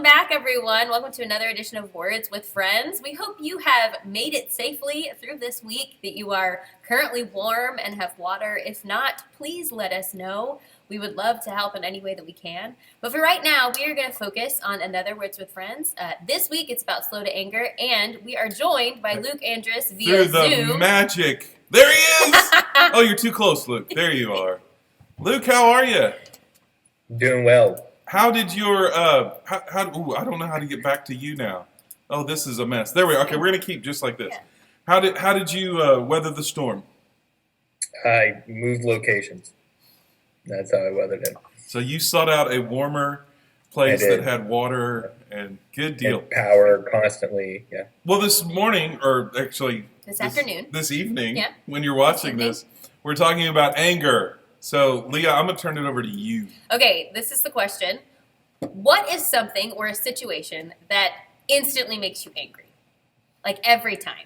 back, everyone. Welcome to another edition of Words with Friends. We hope you have made it safely through this week, that you are currently warm and have water. If not, please let us know. We would love to help in any way that we can. But for right now, we are going to focus on another Words with Friends. This week, it's about slow to anger, and we are joined by Luke Andrus via Through the Zoom. magic. There he is! Oh, you're too close, Luke. There you are. Luke, how are you? Doing well. How did your, I don't know how to get back to you now. Oh, this is a mess. There we are. Okay, we're going to keep just like this. Yeah. How did you weather the storm? I moved locations. That's how I weathered it. So you sought out a warmer place that had water and good deal. And power constantly, yeah. Well, this morning, or actually this afternoon, this evening, when you're watching this, we're talking about anger. So, Leah, I'm going to turn it over to you. Okay, this is the question. What is something or a situation that instantly makes you angry? Like every time?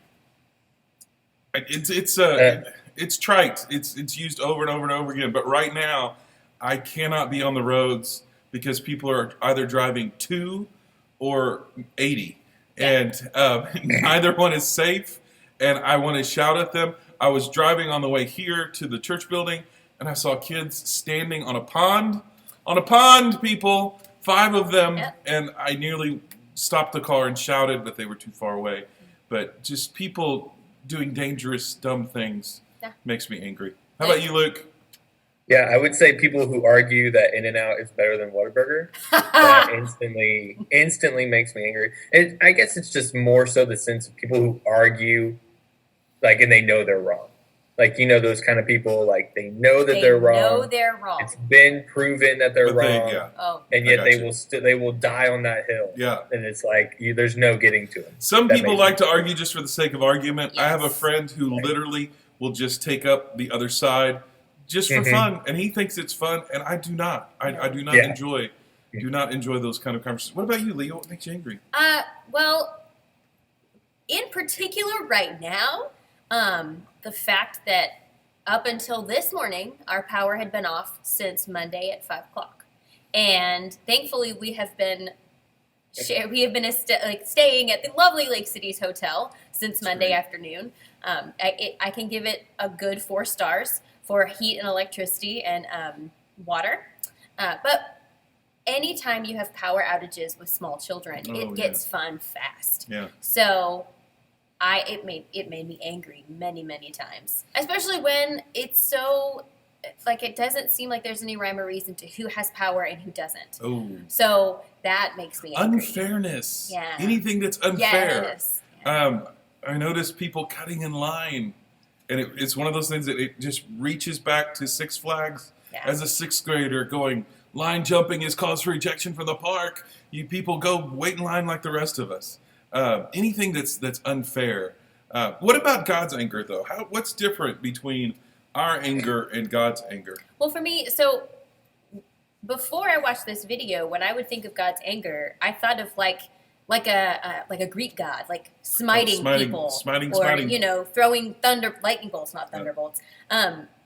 It's trite. It's used over and over and over again. But right now, I cannot be on the roads because people are either driving 2 or 80. And neither one is safe. And I want to shout at them. I was driving on the way here to the church building, and I saw kids standing on a pond. On a pond, people. 5 of them. Yep. And I nearly stopped the car and shouted, but they were too far away. But just people doing dangerous, dumb things makes me angry. How about you, Luke? Yeah, I would say people who argue that In-N-Out is better than Whataburger. That instantly makes me angry. And I guess it's just more so the sense of people who argue, like, and they know they're wrong. Like, you know, those kind of people, like, they know that they're wrong. They know they're wrong. It's been proven that they're wrong. And yet they will die on that hill. Yeah. And it's like, there's no getting to them. Some people like to argue just for the sake of argument. Yes. I have a friend who literally will just take up the other side just for fun. And he thinks it's fun, and I do not. I do not enjoy those kind of conversations. What about you, Leo? What makes you angry? Well, in particular right now, the fact that up until this morning, our power had been off since Monday at 5 o'clock. And thankfully, we have been staying at the lovely Lake Cities Hotel since Monday afternoon. I can give it a good 4 stars for heat and electricity and water. But anytime you have power outages with small children, it gets fun fast. Yeah. So it made me angry many, many times, especially when it's so, like, it doesn't seem like there's any rhyme or reason to who has power and who doesn't. Oh. So that makes me angry. Unfairness. Yeah. Anything that's unfair. Yes. I notice people cutting in line, and it's one of those things that it just reaches back to Six Flags as a 6th grader going, line jumping is cause for ejection from the park. You people go wait in line like the rest of us. Anything that's unfair. What about God's anger, though? What's different between our anger and God's anger? Well, for me, so before I watched this video, when I would think of God's anger, I thought of like a Greek god, like smiting people, or throwing lightning bolts, not thunderbolts.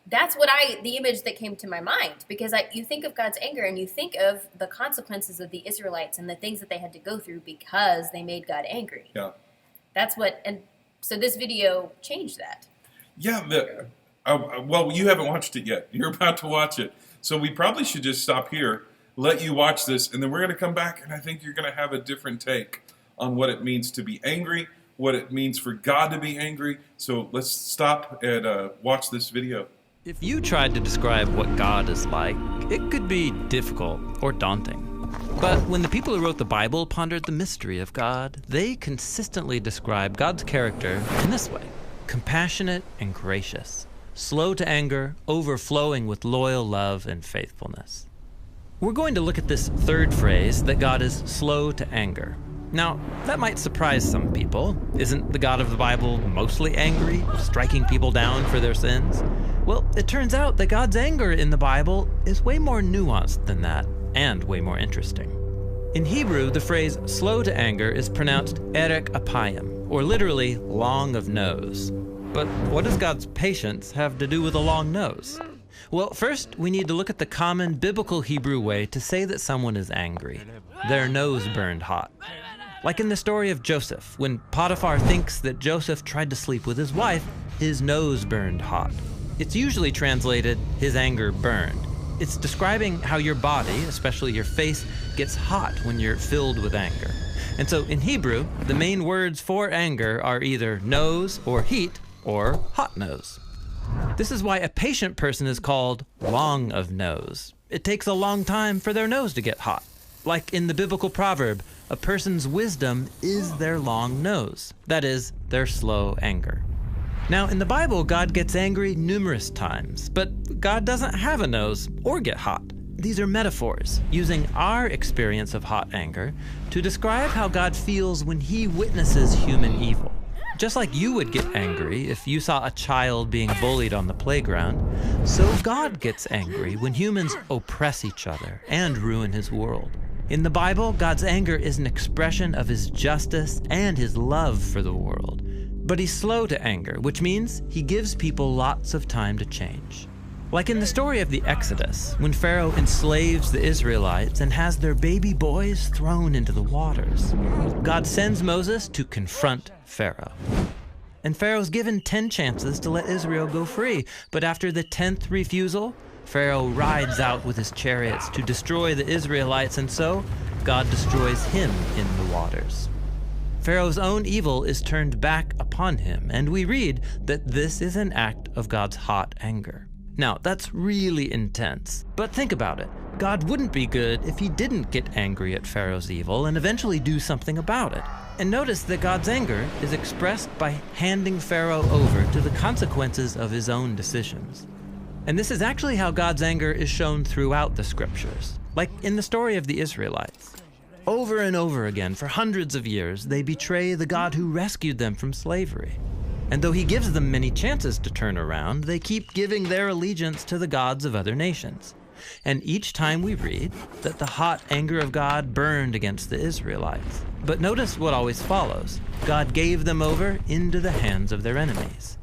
That's the image that came to my mind, because you think of God's anger and you think of the consequences of the Israelites and the things that they had to go through because they made God angry. Yeah. And so this video changed that. Yeah. Well, you haven't watched it yet. You're about to watch it. So we probably should just stop here, let you watch this, and then we're going to come back, and I think you're going to have a different take on what it means to be angry, what it means for God to be angry. So let's stop and watch this video. If you tried to describe what God is like, it could be difficult or daunting. But when the people who wrote the Bible pondered the mystery of God, they consistently describe God's character in this way: compassionate and gracious, slow to anger, overflowing with loyal love and faithfulness. We're going to look at this third phrase, that God is slow to anger. Now, that might surprise some people. Isn't the God of the Bible mostly angry, striking people down for their sins? Well, it turns out that God's anger in the Bible is way more nuanced than that, and way more interesting. In Hebrew, the phrase slow to anger is pronounced erek apayim, or literally long of nose. But what does God's patience have to do with a long nose? Well, first, we need to look at the common biblical Hebrew way to say that someone is angry. Their nose burned hot. Like in the story of Joseph, when Potiphar thinks that Joseph tried to sleep with his wife, his nose burned hot. It's usually translated, his anger burned. It's describing how your body, especially your face, gets hot when you're filled with anger. And so in Hebrew, the main words for anger are either nose or heat or hot nose. This is why a patient person is called long of nose. It takes a long time for their nose to get hot. Like in the biblical proverb, a person's wisdom is their long nose. That is, their slow anger. Now, in the Bible, God gets angry numerous times, but God doesn't have a nose or get hot. These are metaphors, using our experience of hot anger to describe how God feels when he witnesses human evil. Just like you would get angry if you saw a child being bullied on the playground, so God gets angry when humans oppress each other and ruin his world. In the Bible, God's anger is an expression of his justice and his love for the world. But he's slow to anger, which means he gives people lots of time to change. Like in the story of the Exodus, when Pharaoh enslaves the Israelites and has their baby boys thrown into the waters, God sends Moses to confront Pharaoh. And Pharaoh's given 10 chances to let Israel go free, but after the 10th refusal, Pharaoh rides out with his chariots to destroy the Israelites, and so God destroys him in the waters. Pharaoh's own evil is turned back upon him, and we read that this is an act of God's hot anger. Now, that's really intense, but think about it. God wouldn't be good if he didn't get angry at Pharaoh's evil and eventually do something about it. And notice that God's anger is expressed by handing Pharaoh over to the consequences of his own decisions. And this is actually how God's anger is shown throughout the scriptures, like in the story of the Israelites. Over and over again, for hundreds of years, they betray the God who rescued them from slavery. And though he gives them many chances to turn around, they keep giving their allegiance to the gods of other nations. And each time we read that the hot anger of God burned against the Israelites. But notice what always follows. God gave them over into the hands of their enemies.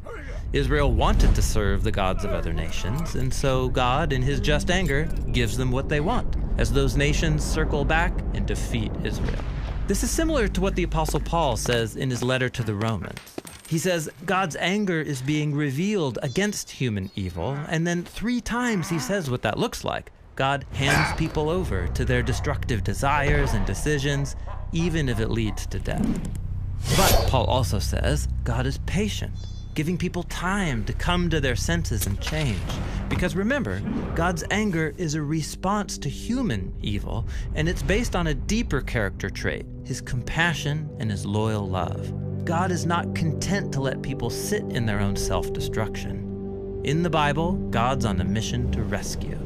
Israel wanted to serve the gods of other nations, and so God, in his just anger, gives them what they want, as those nations circle back and defeat Israel. This is similar to what the Apostle Paul says in his letter to the Romans. He says God's anger is being revealed against human evil, and then 3 times he says what that looks like. God hands people over to their destructive desires and decisions, even if it leads to death. But Paul also says God is patient, giving people time to come to their senses and change. Because remember, God's anger is a response to human evil, and it's based on a deeper character trait, his compassion and his loyal love. God is not content to let people sit in their own self-destruction. In the Bible, God's on a mission to rescue.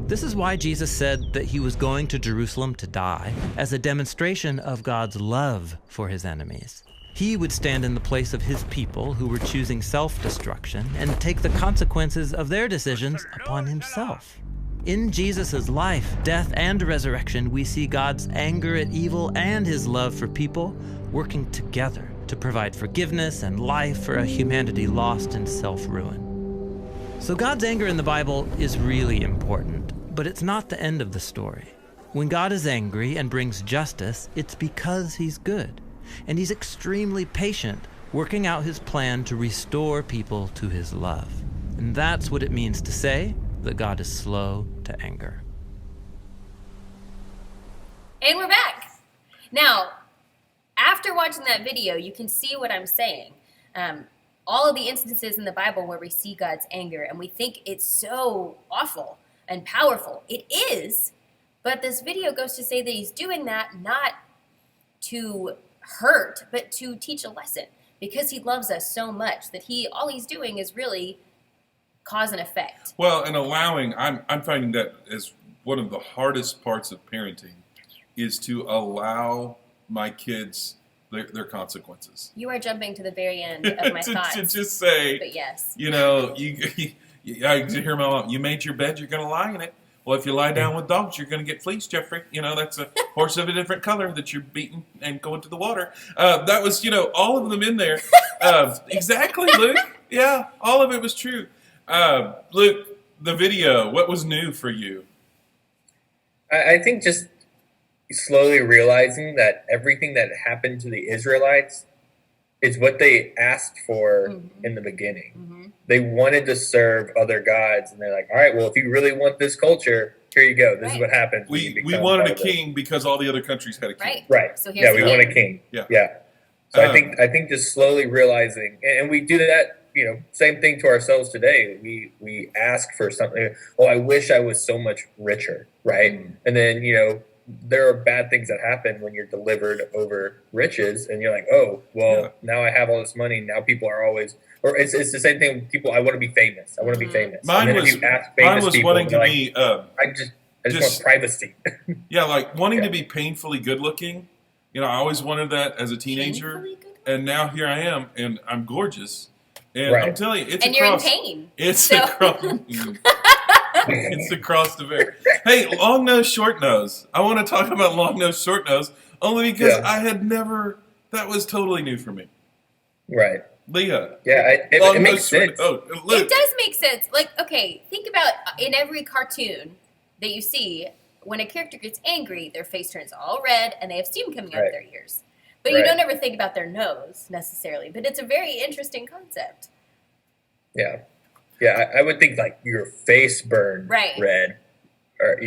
This is why Jesus said that he was going to Jerusalem to die, as a demonstration of God's love for his enemies. He would stand in the place of his people who were choosing self-destruction and take the consequences of their decisions upon himself. In Jesus' life, death, and resurrection, we see God's anger at evil and his love for people working together to provide forgiveness and life for a humanity lost in self-ruin. So God's anger in the Bible is really important, but it's not the end of the story. When God is angry and brings justice, it's because he's good. And he's extremely patient, working out his plan to restore people to his love. And that's what it means to say that God is slow to anger. And we're back. Now, after watching that video, you can see what I'm saying. All of the instances in the Bible where we see God's anger and we think it's so awful and powerful. It is, but this video goes to say that he's doing that not to hurt, but to teach a lesson, because he loves us so much that all he's doing is really cause and effect. Well, and allowing, I'm finding that as one of the hardest parts of parenting is to allow my kids their consequences. You are jumping to the very end of my thoughts. To just say, but yes, you know, I hear my mom, you made your bed, you're going to lie in it. Well, if you lie down with dogs, you're going to get fleas, Jeffrey. You know, that's a horse of a different color that you're beating and going to the water. That was, all of them in there. Exactly, Luke. Yeah, all of it was true. Luke, the video, what was new for you? I think just slowly realizing that everything that happened to the Israelites is what they asked for in the beginning. They wanted to serve other gods, and they're like, all right, well, if you really want this culture, here you go. This is what happens. We wanted a king because all the other countries had a king. Right. So we want a king. Yeah. So I think just slowly realizing, and we do that, same thing to ourselves today. We ask for something. Oh, I wish I was so much richer, right? And then, there are bad things that happen when you're delivered over riches, and you're like, oh, well, now I have all this money. Now people are always, or it's the same thing with people. I want to be famous. I want to be famous. Mine was people, wanting to be. I just want privacy. Yeah, like wanting to be painfully good looking. I always wanted that as a teenager, and now here I am, and I'm gorgeous. And I'm telling you, you're in pain. It's it's across the bear. Hey, long nose, short nose. I want to talk about long nose, short nose, only because I had never. That was totally new for me. Right. Leah. Yeah, it makes sense. It does make sense. Like, okay, think about in every cartoon that you see, when a character gets angry, their face turns all red and they have steam coming out of their ears. But you don't ever think about their nose necessarily. But it's a very interesting concept. Yeah. Yeah, I would think like your face burned red, or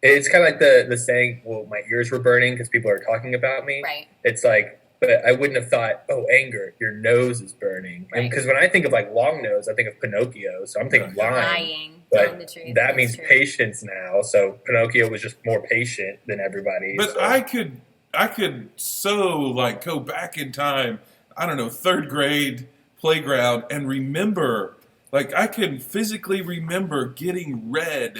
it's kind of like the saying, "Well, my ears were burning because people are talking about me." Right. It's like, but I wouldn't have thought, "Oh, anger, your nose is burning." And because when I think of like long nose, I think of Pinocchio, so I'm thinking lying. But that means patience now. So Pinocchio was just more patient than everybody. But so. I could so like go back in time. I don't know, 3rd grade playground and remember. Like, I can physically remember getting red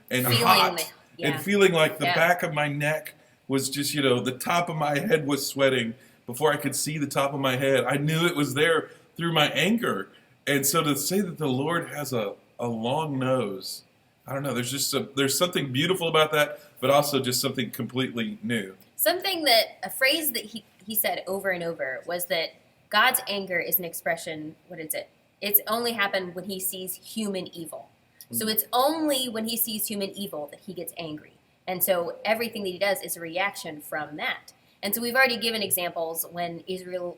and hot and feeling like the back of my neck was just, the top of my head was sweating before I could see the top of my head. I knew it was there through my anger. And so to say that the Lord has a long nose, I don't know, there's something beautiful about that, but also just something completely new. A phrase that he said over and over was that God's anger is an expression, what is it? It's only happened when he sees human evil. So it's only when he sees human evil that he gets angry. And so everything that he does is a reaction from that. And so we've already given examples when Israel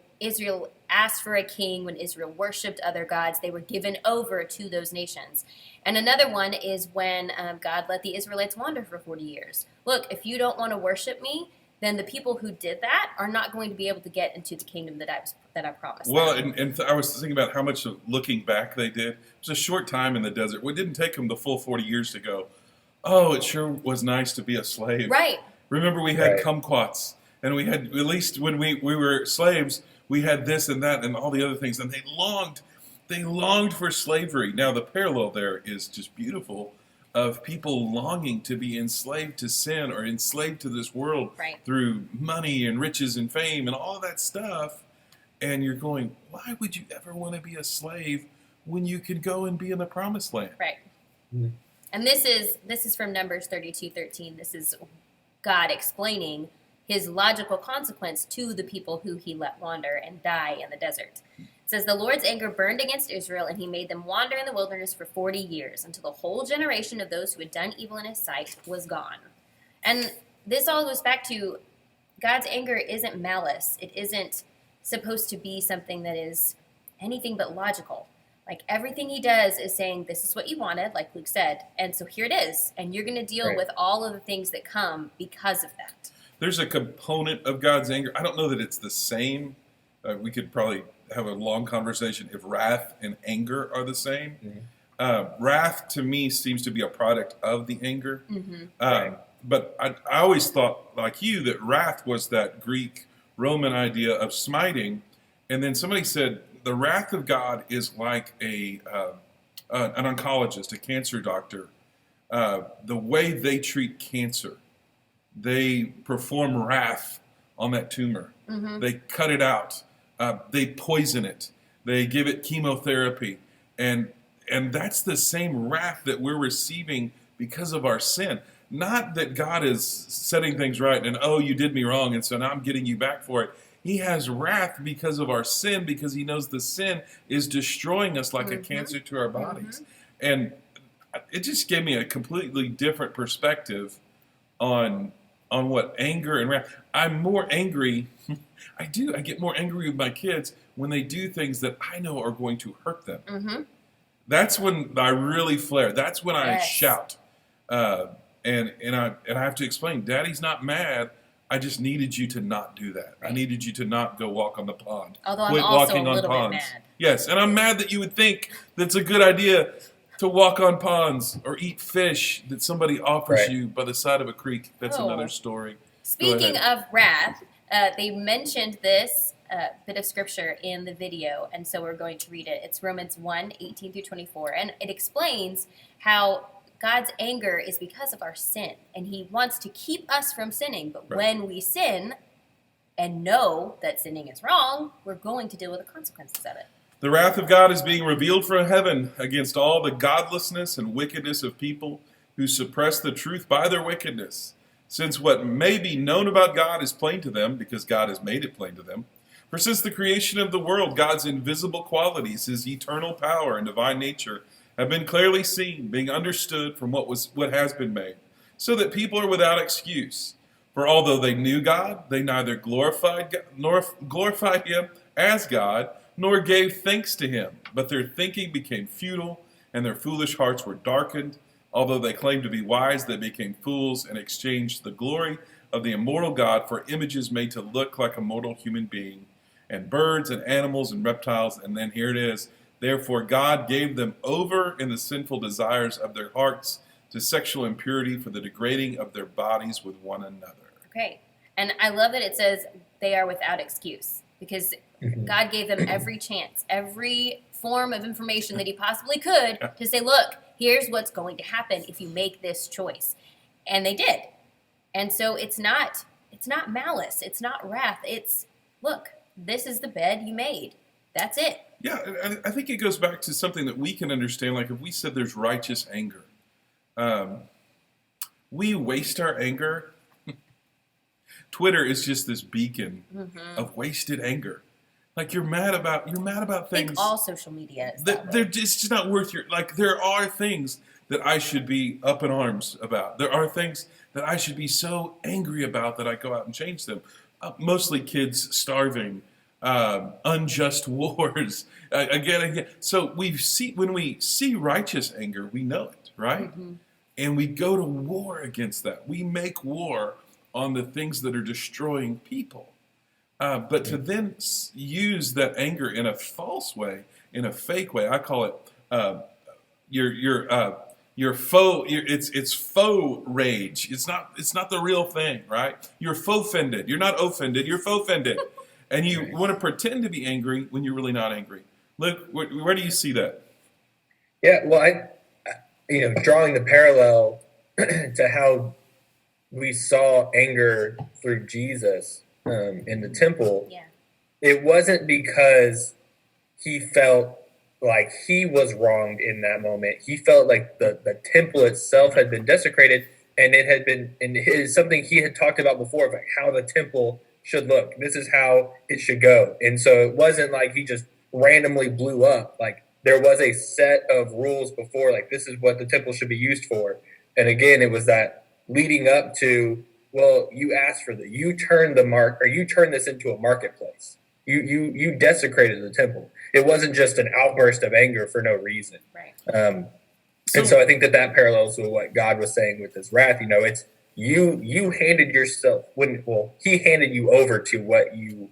asked for a king, when Israel worshipped other gods, they were given over to those nations. And another one is when God let the Israelites wander for 40 years. Look, if you don't want to worship me, then the people who did that are not going to be able to get into the kingdom that I promised. Well, and I was thinking about how much of looking back they did. It was a short time in the desert. It didn't take them the full 40 years to go, oh, it sure was nice to be a slave. Right. Remember we had kumquats, and we had, at least when we were slaves, we had this and that and all the other things, and they longed for slavery. Now, the parallel there is just beautiful. Of people longing to be enslaved to sin or enslaved to this world through money and riches and fame and all that stuff. And you're going, why would you ever want to be a slave when you can go and be in the promised land? Right. Mm-hmm. And this is from Numbers 32:13. This is God explaining his logical consequence to the people who he let wander and die in the desert. It says, the Lord's anger burned against Israel, and he made them wander in the wilderness for 40 years, until the whole generation of those who had done evil in his sight was gone. And this all goes back to God's anger isn't malice. It isn't supposed to be something that is anything but logical. Like, everything he does is saying, this is what you wanted, like Luke said, and so here it is. And you're going to deal with all of the things that come because of that. There's a component of God's anger. I don't know that it's the same. We could probably have a long conversation if wrath and anger are the same. Mm-hmm. Wrath, to me, seems to be a product of the anger. Mm-hmm. But I always thought, like you, that wrath was that Greek-Roman idea of smiting. And then somebody said, the wrath of God is like an oncologist, a cancer doctor. The way they treat cancer, they perform wrath on that tumor. Mm-hmm. They cut it out. They poison it. They give it chemotherapy. And that's the same wrath that we're receiving because of our sin. Not that God is setting things right and, oh, you did me wrong, and so now I'm getting you back for it. He has wrath because of our sin, because he knows the sin is destroying us like a cancer to our bodies. Mm-hmm. And it just gave me a completely different perspective on what anger and wrath. I'm more angry. I get more angry with my kids when they do things that I know are going to hurt them. Mm-hmm. That's when I really flare. That's when I Yes. shout, and I have to explain. Daddy's not mad. I just needed you to not do that. I needed you to not go walk on the pond. Although Quit I'm also walking a on little ponds. bit mad. Yes, and I'm mad that you would think that's a good idea to walk on ponds or eat fish that somebody offers Right. you by the side of a creek. That's Oh. another story. Speaking of wrath, they mentioned this bit of scripture in the video, and so we're going to read it. It's Romans 1:18-24, and it explains how God's anger is because of our sin, and he wants to keep us from sinning. But Right. when we sin and know that sinning is wrong, we're going to deal with the consequences of it. The wrath of God is being revealed from heaven against all the godlessness and wickedness of people who suppress the truth by their wickedness, since what may be known about God is plain to them, because God has made it plain to them. For since the creation of the world, God's invisible qualities, his eternal power and divine nature, have been clearly seen, being understood from what has been made, so that people are without excuse. For although they knew God, they neither glorified him as God, nor gave thanks to him. But their thinking became futile, and their foolish hearts were darkened. Although they claimed to be wise, they became fools and exchanged the glory of the immortal God for images made to look like a mortal human being, and birds and animals and reptiles. And then here it is. Therefore God gave them over in the sinful desires of their hearts to sexual impurity for the degrading of their bodies with one another. Okay. And I love that it says they are without excuse, because God gave them every chance, every form of information that he possibly could to say, look, here's what's going to happen if you make this choice. And they did. And so it's not malice. It's not wrath. It's, look, this is the bed you made. That's it. Yeah, and I think it goes back to something that we can understand. Like if we said there's righteous anger, we waste our anger. Twitter is just this beacon of wasted anger. Like you're mad about I things. think all social media is They're just not worth your. Like there are things that I should be up in arms about. There are things that I should be so angry about that I go out and change them. Mostly kids starving, unjust wars. Again. So when we see righteous anger, we know it, right? And we go to war against that. We make war on the things that are destroying people. But to then use that anger in a false way, in a fake way, I call it your faux. It's faux rage. It's not the real thing, right? You're faux offended. You're not offended. You're faux offended, and you want to pretend to be angry when you're really not angry. Look, where do you see that? Yeah, well, drawing the parallel to how we saw anger through Jesus in the temple, it wasn't because he felt like he was wronged in that moment. He felt like the temple itself had been desecrated, and it had been, and it is something he had talked about before, of like how the temple should look. This is how it should go. And so it wasn't like he just randomly blew up. Like there was a set of rules before, like this is what the temple should be used for. And again, it was that leading up to, well, you asked for you turned this into a marketplace. You desecrated the temple. It wasn't just an outburst of anger for no reason. Right. And so I think that parallels with what God was saying with his wrath. It's you handed yourself he handed you over to what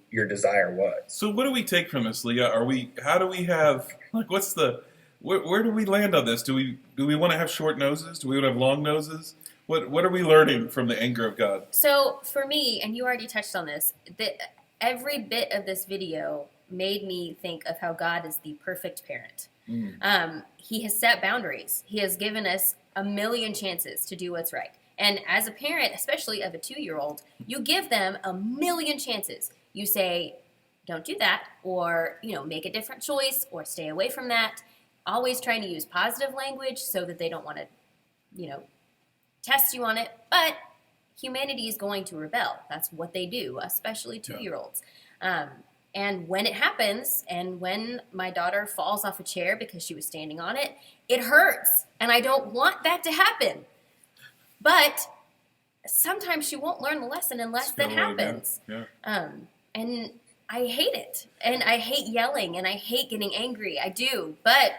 your desire was. So what do we take from this, Leah? How do we have, like, where do we land on this? Do we want to have short noses? Do we want to have long noses? What are we learning from the anger of God? So for me, and you already touched on this, every bit of this video made me think of how God is the perfect parent. He has set boundaries. He has given us a million chances to do what's right. And as a parent, especially of a 2-year-old, you give them a million chances. You say, don't do that, or make a different choice, or stay away from that. Always trying to use positive language so that they don't want to, test you on it. But humanity is going to rebel. That's what they do, especially 2-year-olds. And when it happens, and when my daughter falls off a chair because she was standing on it, it hurts. And I don't want that to happen. But sometimes she won't learn the lesson unless that happens. Yeah. And I hate it. And I hate yelling, and I hate getting angry. I do. But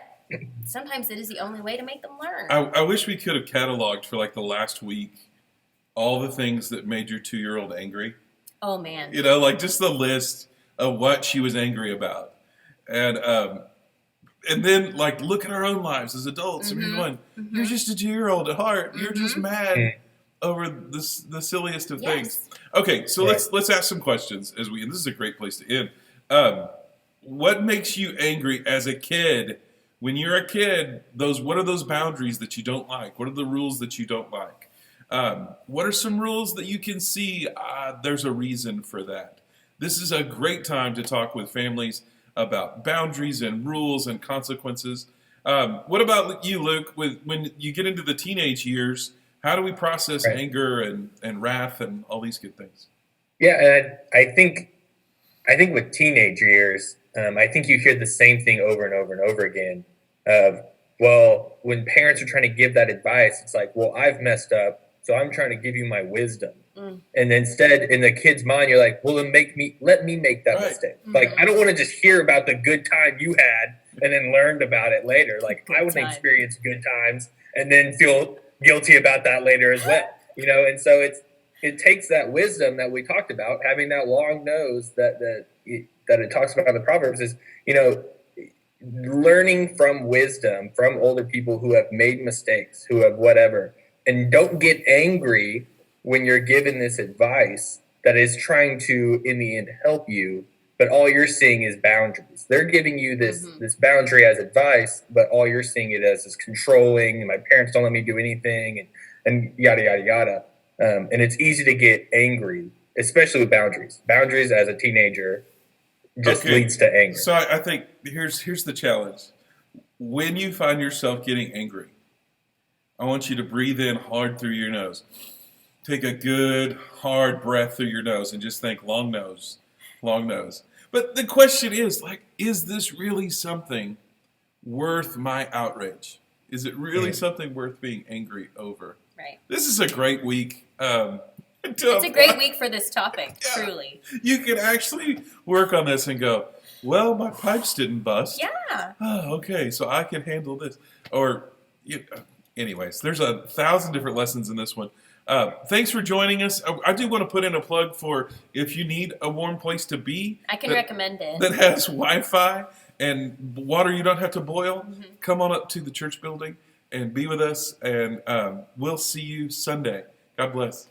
sometimes it is the only way to make them learn. I wish we could have cataloged for like the last week all the things that made your 2-year-old angry. Oh, man. You know, like just the list of what she was angry about. And then, like, look at our own lives as adults. I mean, you're just a 2-year-old at heart. You're just mad over the silliest of things. Okay, so let's ask some questions and this is a great place to end. What makes you angry as a kid? When you're a kid, what are those boundaries that you don't like? What are the rules that you don't like? What are some rules that you can see there's a reason for that? This is a great time to talk with families about boundaries and rules and consequences. What about you, Luke? When you get into the teenage years, how do we process anger and wrath and all these good things? Yeah, and I think with teenage years, I think you hear the same thing over and over and over again. Well, when parents are trying to give that advice, it's like, well, I've messed up, so I'm trying to give you my wisdom. And instead, in the kid's mind, you're like, well, then let me make that mistake. Like, I don't want to just hear about the good time you had and then learned about it later. Like, I want to experience good times and then feel guilty about that later as well. You know, and so it takes that wisdom that we talked about, having that long nose that it talks about in the Proverbs is, you know, learning from wisdom from older people who have made mistakes, who have whatever, and don't get angry when you're given this advice that is trying to, in the end, help you, but all you're seeing is boundaries. They're giving you this boundary as advice, but all you're seeing it as is controlling, and my parents don't let me do anything, and yada, yada, yada. And it's easy to get angry, especially with boundaries. Boundaries as a teenager just leads to anger. So I think here's the challenge. When you find yourself getting angry, I want you to breathe in hard through your nose. Take a good, hard breath through your nose and just think long nose, long nose. But the question is, like, is this really something worth my outrage? Is it really something worth being angry over? Right. This is a great week. It's a great week for this topic, truly. You can actually work on this and go, well, my pipes didn't bust. Yeah. Oh, okay, so I can handle this. Or, anyways, there's 1,000 different lessons in this one. Thanks for joining us. I do want to put in a plug for if you need a warm place to be. I can recommend it. That has Wi-Fi and water you don't have to boil. Come on up to the church building and be with us. And we'll see you Sunday. God bless.